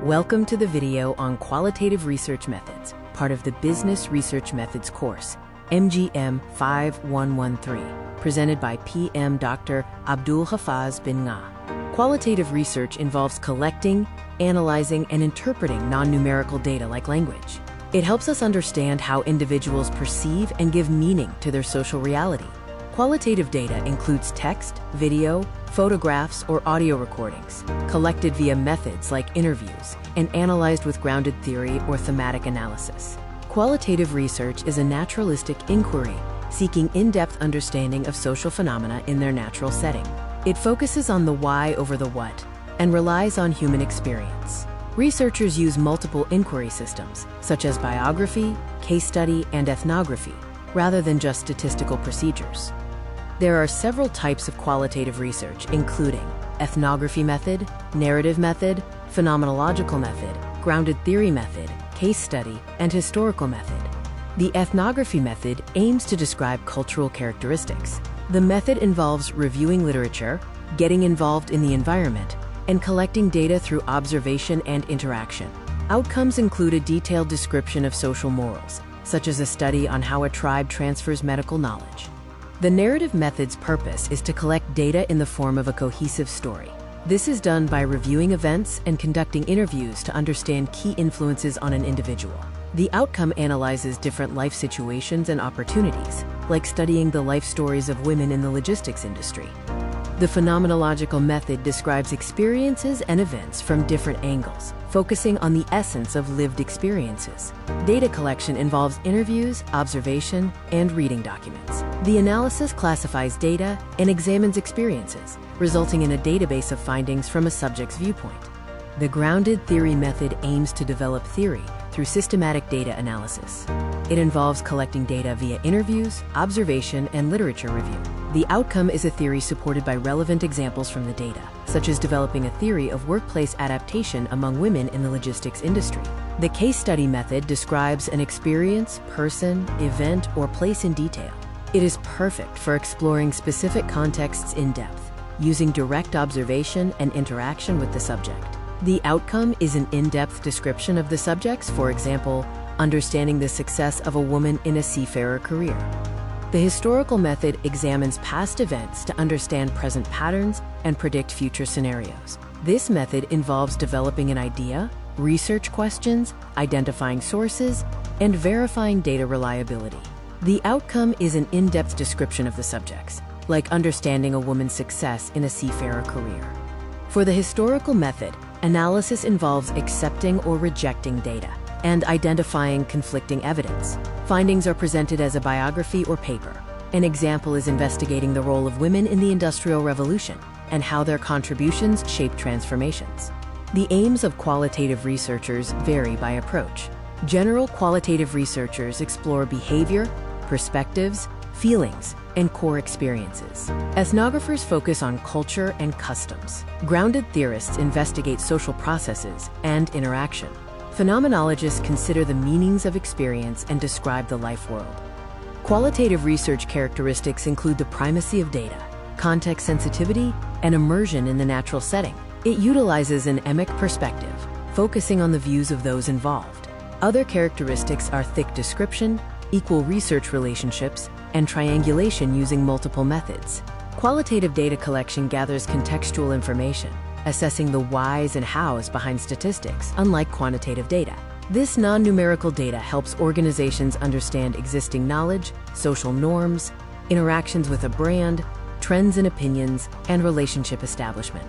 Welcome to the video on Qualitative Research Methods, part of the Business Research Methods course, MGM 5113, presented by PM Dr. Abdul Hafaz bin Nga. Qualitative research involves collecting, analyzing, and interpreting non-numerical data like language. It helps us understand how individuals perceive and give meaning to their social reality. Qualitative data includes text, video, photographs, or audio recordings, collected via methods like interviews and analyzed with grounded theory or thematic analysis. Qualitative research is a naturalistic inquiry seeking in-depth understanding of social phenomena in their natural setting. It focuses on the why over the what and relies on human experience. Researchers use multiple inquiry systems, such as biography, case study, and ethnography, rather than just statistical procedures. There are several types of qualitative research, including ethnography method, narrative method, phenomenological method, grounded theory method, case study, and historical method. The ethnography method aims to describe cultural characteristics. The method involves reviewing literature, getting involved in the environment, and collecting data through observation and interaction. Outcomes include a detailed description of social morals, such as a study on how a tribe transfers medical knowledge. The narrative method's purpose is to collect data in the form of a cohesive story. This is done by reviewing events and conducting interviews to understand key influences on an individual. The outcome analyzes different life situations and opportunities, like studying the life stories of women in the logistics industry. The phenomenological method describes experiences and events from different angles, focusing on the essence of lived experiences. Data collection involves interviews, observation, and reading documents. The analysis classifies data and examines experiences, resulting in a database of findings from a subject's viewpoint. The grounded theory method aims to develop theory through systematic data analysis. It involves collecting data via interviews, observation, and literature review. The outcome is a theory supported by relevant examples from the data, such as developing a theory of workplace adaptation among women in the logistics industry. The case study method describes an experience, person, event, or place in detail. It is perfect for exploring specific contexts in depth, using direct observation and interaction with the subject. The outcome is an in-depth description of the subjects, for example, understanding the success of a woman in a seafarer career. The historical method examines past events to understand present patterns and predict future scenarios. This method involves developing an idea, research questions, identifying sources, and verifying data reliability. The outcome is an in-depth description of the subjects, like understanding a woman's success in a seafarer career. For the historical method, analysis involves accepting or rejecting data and identifying conflicting evidence. Findings are presented as a biography or paper. An example is investigating the role of women in the Industrial Revolution and how their contributions shape transformations. The aims of qualitative researchers vary by approach. General qualitative researchers explore behavior, perspectives, feelings, and core experiences. Ethnographers focus on culture and customs. Grounded theorists investigate social processes and interaction. Phenomenologists consider the meanings of experience and describe the life world. Qualitative research characteristics include the primacy of data, context sensitivity, and immersion in the natural setting. It utilizes an emic perspective, focusing on the views of those involved. Other characteristics are thick description, equal research relationships, and triangulation using multiple methods. Qualitative data collection gathers contextual information, assessing the whys and hows behind statistics, unlike quantitative data. This non-numerical data helps organizations understand existing knowledge, social norms, interactions with a brand, trends and opinions, and relationship establishment.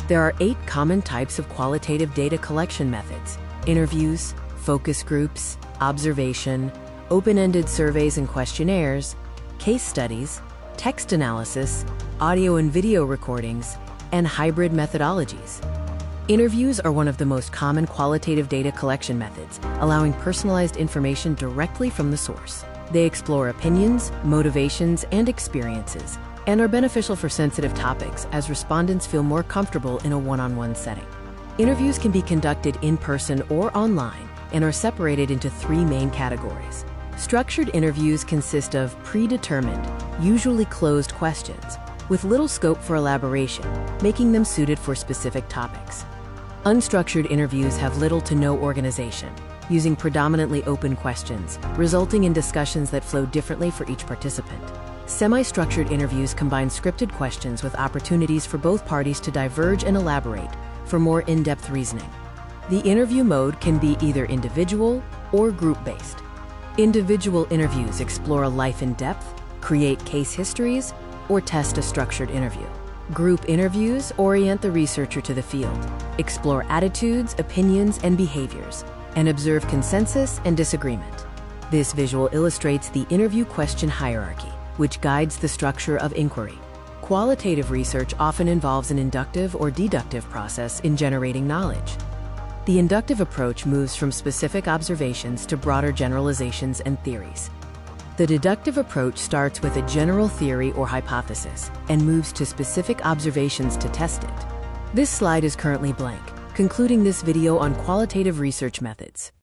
There are 8 common types of qualitative data collection methods: interviews, focus groups, observation, open-ended surveys and questionnaires, case studies, text analysis, audio and video recordings, and hybrid methodologies. Interviews are one of the most common qualitative data collection methods, allowing personalized information directly from the source. They explore opinions, motivations, and experiences, and are beneficial for sensitive topics as respondents feel more comfortable in a one-on-one setting. Interviews can be conducted in person or online and are separated into 3 main categories. Structured interviews consist of predetermined, usually closed questions, with little scope for elaboration, making them suited for specific topics. Unstructured interviews have little to no organization, using predominantly open questions, resulting in discussions that flow differently for each participant. Semi-structured interviews combine scripted questions with opportunities for both parties to diverge and elaborate for more in-depth reasoning. The interview mode can be either individual or group-based. Individual interviews explore a life in depth, create case histories, or test a structured interview. Group interviews orient the researcher to the field, explore attitudes, opinions, and behaviors, and observe consensus and disagreement. This visual illustrates the interview question hierarchy, which guides the structure of inquiry. Qualitative research often involves an inductive or deductive process in generating knowledge. The inductive approach moves from specific observations to broader generalizations and theories. The deductive approach starts with a general theory or hypothesis and moves to specific observations to test it. This slide is currently blank, concluding this video on qualitative research methods.